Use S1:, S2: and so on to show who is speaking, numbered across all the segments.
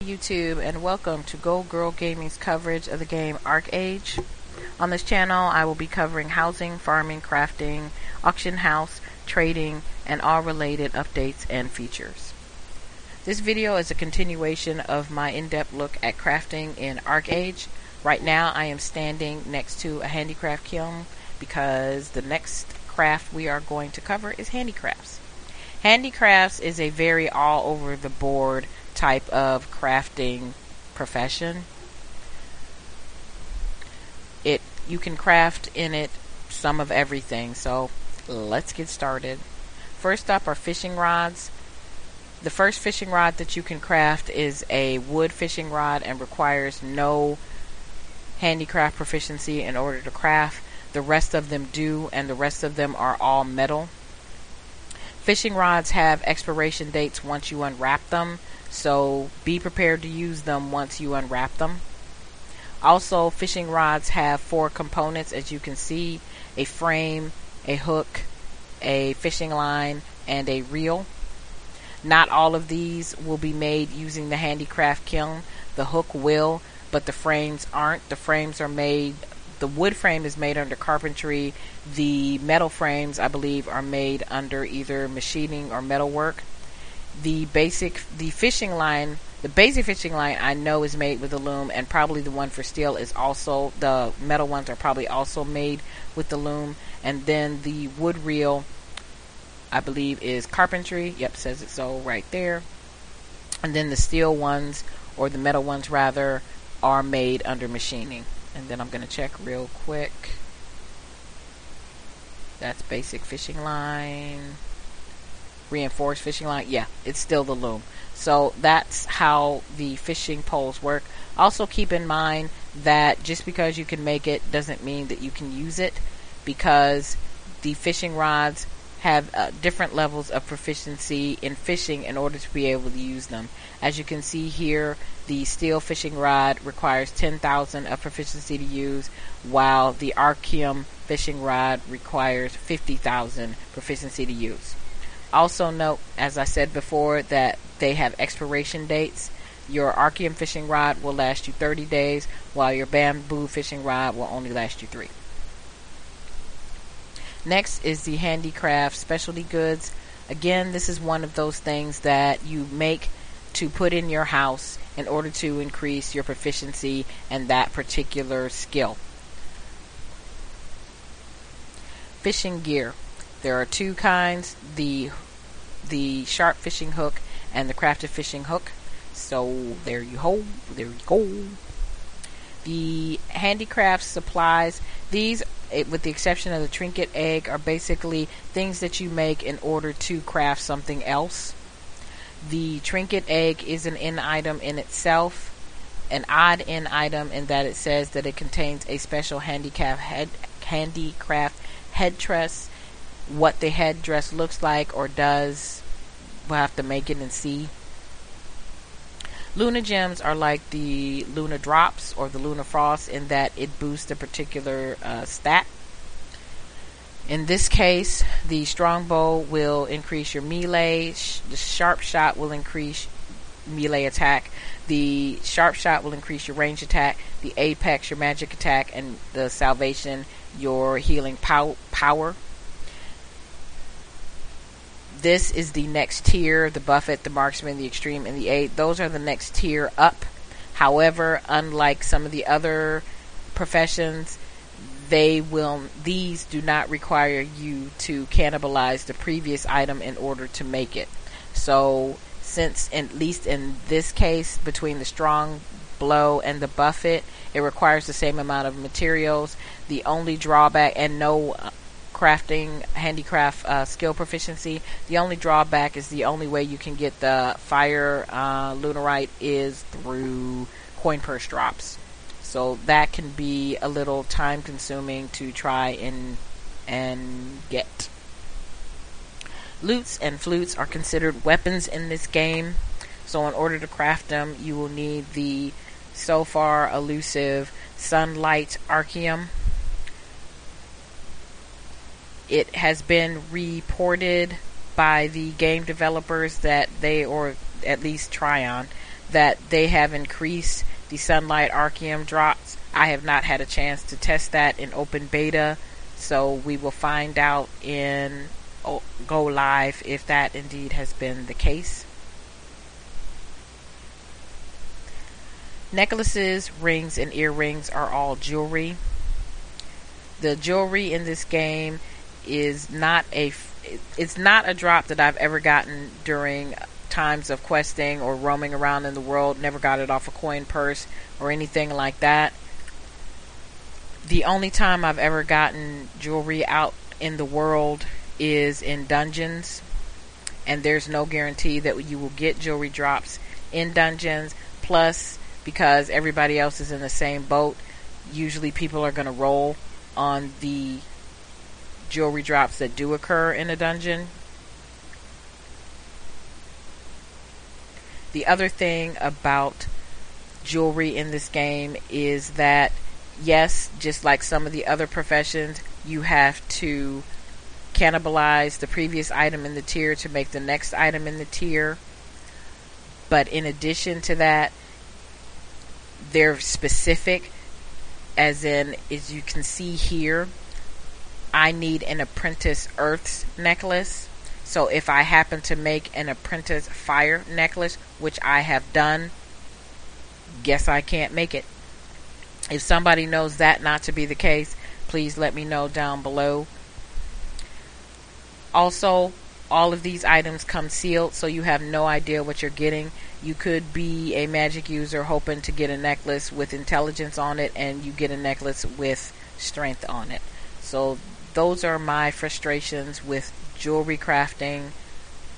S1: YouTube, and welcome to Gold Girl Gaming's coverage of the game Arche Age. On this channel I will be covering housing, farming, crafting, auction house, trading, and all related updates and features. This video is a continuation of my in-depth look at crafting in Arche Age. Right now I am standing next to a handicraft kiln because the next craft we are going to cover is handicrafts. Handicrafts is a very all over the board type of crafting profession. You can craft in it some of everything, so let's get started. First up are fishing rods. The first fishing rod that you can craft is a wood fishing rod and requires no handicraft proficiency in order to craft. The rest of them do, and the rest of them are all metal. Fishing rods have expiration dates once you unwrap them, so be prepared to use them once you unwrap them. Also, fishing rods have 4 components, as you can see: a frame, a hook, a fishing line, and a reel. Not all of these will be made using the handicraft kiln. The hook will, but the frames aren't. The frames are made, the wood frame is made under carpentry. The metal frames, I believe, are made under either machining or metalwork. The basic fishing line I know is made with the loom, and probably the one for steel is also, the metal ones are probably also made with the loom. And then the wood reel, I believe, is carpentry. Yep, says it so right there. And then the steel ones, or the metal ones rather, are made under machining. And then I'm going to check real quick. That's basic fishing line. Reinforced fishing line. Yeah, it's still the loom. So that's how the fishing poles work. Also keep in mind that just because you can make it doesn't mean that you can use it, because the fishing rods have different levels of proficiency in fishing in order to be able to use them. As you can see here, the steel fishing rod requires 10,000 of proficiency to use, while the Arche fishing rod requires 50,000 proficiency to use. Also note, as I said before, that they have expiration dates. Your Arche fishing rod will last you 30 days, while your bamboo fishing rod will only last you 3. Next is the handicraft specialty goods. Again, this is one of those things that you make to put in your house in order to increase your proficiency in that particular skill. Fishing gear. There are 2 kinds, the sharp fishing hook and the crafted fishing hook. So there you go. The handicraft supplies, these, with the exception of the trinket egg, are basically things that you make in order to craft something else. The trinket egg is an in item in itself, an odd in item in that it says that it contains a special handicraft headdress. What the headdress looks like or does, we'll have to make it and see. Luna gems are like the Luna drops or the Luna frost in that it boosts a particular stat. In this case, the strongbow will increase your melee, the sharp shot will increase melee attack, the sharp shot will increase your range attack, the apex your magic attack, and the salvation your healing power. This is the next tier. The buffet, the marksman, the extreme, and the aid, those are the next tier up. However, unlike some of the other professions, these do not require you to cannibalize the previous item in order to make it. So since, at least in this case, between the strong blow and the buffet, it requires the same amount of materials. The only drawback, and no crafting handicraft skill proficiency, the only drawback is the only way you can get the fire lunarite is through coin purse drops. So that can be a little time consuming to try and get. Lutes and flutes are considered weapons in this game, so in order to craft them you will need the so far elusive Sunlight Arche. It has been reported by the game developers that they, or at least Tryon, that they have increased the sunlight arceum drops. I have not had a chance to test that in open beta, so we will find out in go live if that indeed has been the case. Necklaces, rings, and earrings are all jewelry. The jewelry in this game is not a drop that I've ever gotten during times of questing or roaming around in the world. Never got it off a coin purse or anything like that. The only time I've ever gotten jewelry out in the world is in dungeons, and there's no guarantee that you will get jewelry drops in dungeons. Plus, because everybody else is in the same boat, usually people are going to roll on the jewelry drops that do occur in a dungeon. The other thing about jewelry in this game is that, yes, just like some of the other professions, you have to cannibalize the previous item in the tier to make the next item in the tier. But in addition to that, they're specific, as in, as you can see here, I need an Apprentice Earth's necklace. So if I happen to make an Apprentice Fire necklace, which I have done, guess I can't make it. If somebody knows that not to be the case, please let me know down below. Also, all of these items come sealed, so you have no idea what you're getting. You could be a magic user hoping to get a necklace with intelligence on it, and you get a necklace with strength on it. So those are my frustrations with jewelry crafting.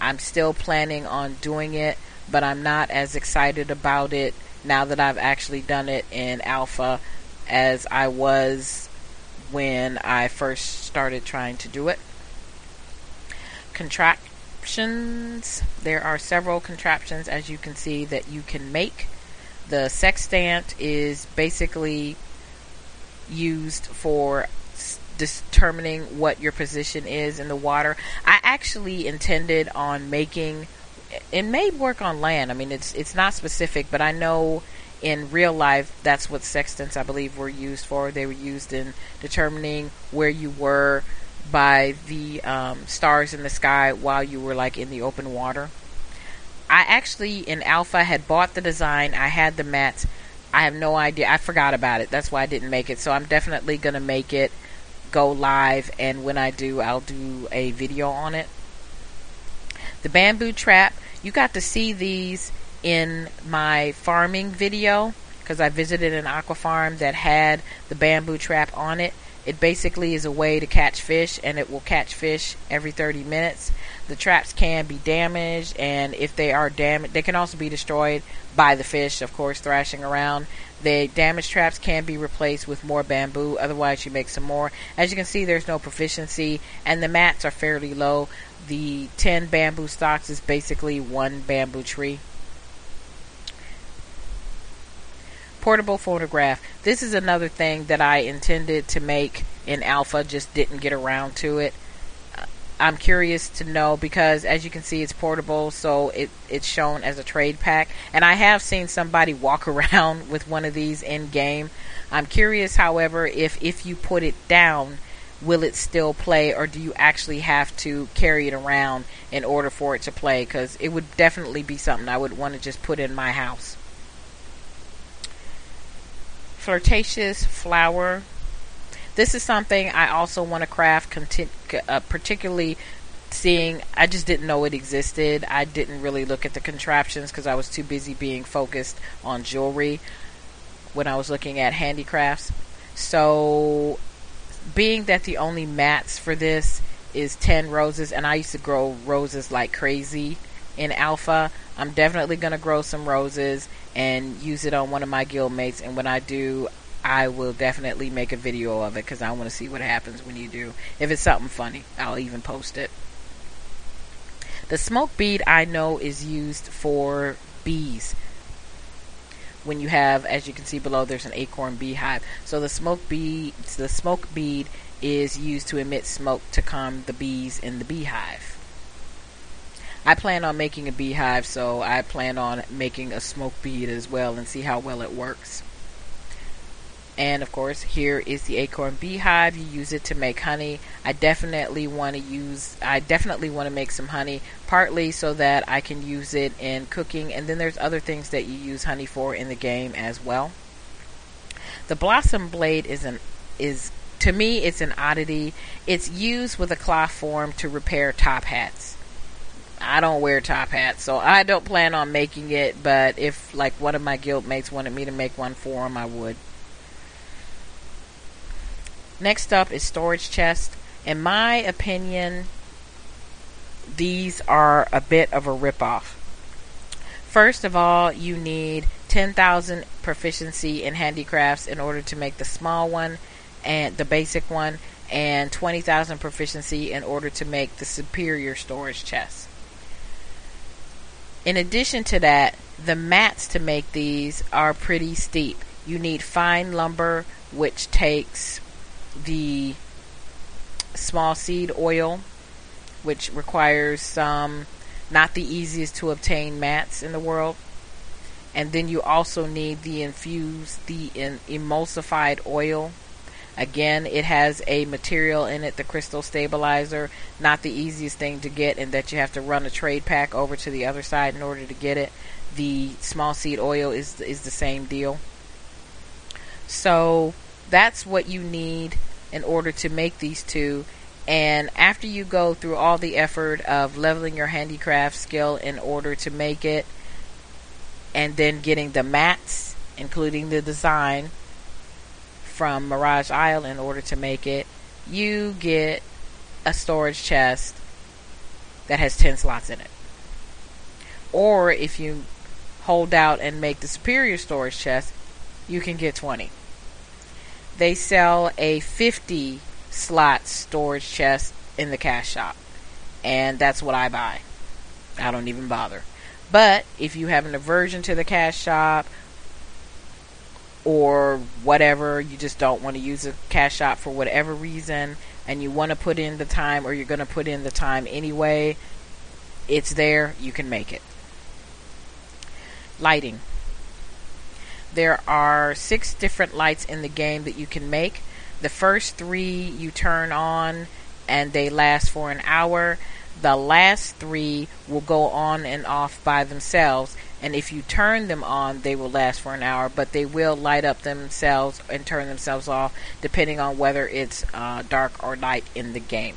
S1: I'm still planning on doing it, but I'm not as excited about it now that I've actually done it in alpha as I was when I first started trying to do it. Contraptions. There are several contraptions, as you can see, that you can make. The sextant is basically used for determining what your position is in the water. I actually intended on making, it may work on land. I mean, it's not specific, but I know in real life that's what sextants, I believe, were used for. They were used in determining where you were by the stars in the sky while you were like in the open water. I actually in alpha had bought the design. I had the mats. I have no idea. I forgot about it. That's why I didn't make it. So I'm definitely going to make it, go live, and when I do, I'll do a video on it. The bamboo trap, you got to see these in my farming video because I visited an aqua farm that had the bamboo trap on it. It basically is a way to catch fish, and it will catch fish every 30 minutes. The traps can be damaged, and if they are damaged, they can also be destroyed by the fish, of course, thrashing around. The damaged traps can be replaced with more bamboo, otherwise you make some more. As you can see, there's no proficiency, and the mats are fairly low. The 10 bamboo stalks is basically one bamboo tree. Portable phonograph. This is another thing that I intended to make in alpha, just didn't get around to it. I'm curious to know because, as you can see, it's portable, so it's shown as a trade pack. And I have seen somebody walk around with one of these in game. I'm curious, however, if you put it down, will it still play, or do you actually have to carry it around in order for it to play? Because it would definitely be something I would want to just put in my house. Flirtatious Flower. This is something I also want to craft, particularly seeing, I just didn't know it existed. I didn't really look at the contraptions because I was too busy being focused on jewelry when I was looking at handicrafts. So, being that the only mats for this is 10 roses, and I used to grow roses like crazy in alpha, I'm definitely going to grow some roses and use it on one of my guild mates, and when I do, I will definitely make a video of it because I want to see what happens when you do. If it's something funny, I'll even post it. The smoke bead I know is used for bees. When you have, as you can see below, there's an acorn beehive. So the smoke bead is used to emit smoke to calm the bees in the beehive. I plan on making a beehive, so I plan on making a smoke bead as well and see how well it works. And of course, here is the Acorn Beehive. You use it to make honey. I definitely want to make some honey, partly so that I can use it in cooking, and then there's other things that you use honey for in the game as well. The Blossom Blade is to me, it's an oddity. It's used with a cloth form to repair top hats. I don't wear top hats, so I don't plan on making it, but if like one of my guildmates wanted me to make one for them, I would. Next up is storage chest. In my opinion, these are a bit of a ripoff. First of all, you need 10,000 proficiency in handicrafts in order to make the small one and the basic one, and 20,000 proficiency in order to make the superior storage chest. In addition to that, the mats to make these are pretty steep. You need fine lumber, which takes the small seed oil, which requires some not the easiest to obtain mats in the world. And then you also need the emulsified oil. Again, it has a material in it, the crystal stabilizer, not the easiest thing to get, and that you have to run a trade pack over to the other side in order to get it. The small seed oil is the same deal. So that's what you need in order to make these two. And after you go through all the effort of leveling your handicraft skill in order to make it, and then getting the mats, including the design from Mirage Isle in order to make it, you get a storage chest that has 10 slots in it. Or if you hold out and make the superior storage chest, you can get 20. They sell a 50 slot storage chest in the cash shop, and that's what I buy. I don't even bother. But if you have an aversion to the cash shop, or whatever, you just don't want to use a cash shop for whatever reason, and you want to put in the time, or you're going to put in the time anyway, it's there, you can make it. Lighting. There are 6 different lights in the game that you can make. The first 3 you turn on and they last for an hour. The last 3 will go on and off by themselves, and if you turn them on, they will last for an hour, but they will light up themselves and turn themselves off depending on whether it's dark or light in the game.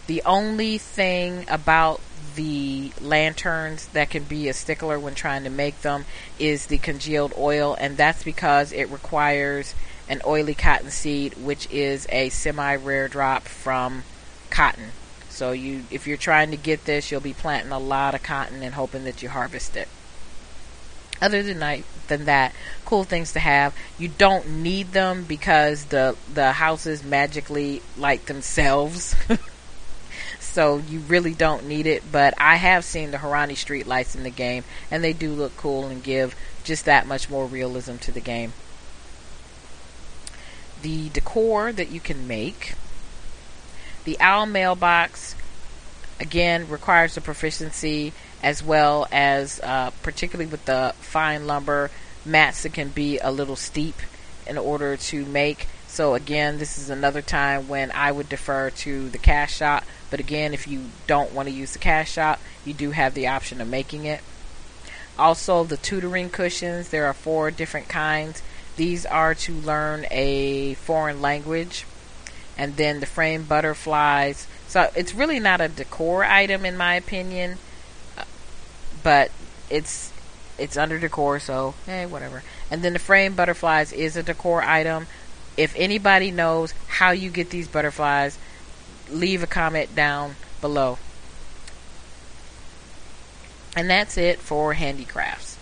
S1: The only thing about the lanterns that can be a stickler when trying to make them is the congealed oil, and that's because it requires an oily cotton seed, which is a semi-rare drop from cotton. So if you're trying to get this, you'll be planting a lot of cotton and hoping that you harvest it. Other than that, cool things to have. You don't need them because the houses magically light themselves. So you really don't need it, but I have seen the Harani street lights in the game, and they do look cool and give just that much more realism to the game. The decor that you can make. The owl mailbox, again, requires a proficiency, as well as, particularly with the fine lumber, mats that can be a little steep in order to make. So again, this is another time when I would defer to the cash shop. But again, if you don't want to use the cash shop, you do have the option of making it. Also, the tutoring cushions, there are 4 different kinds. These are to learn a foreign language. And then the frame butterflies. So it's really not a decor item in my opinion, but it's under decor, so whatever. And then the frame butterflies is a decor item. If anybody knows how you get these butterflies, leave a comment down below. And that's it for handicrafts.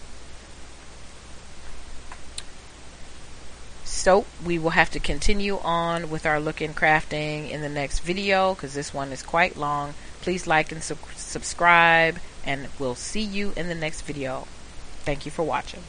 S1: So we will have to continue on with our look in crafting in the next video, because this one is quite long. Please like and subscribe, and we'll see you in the next video. Thank you for watching.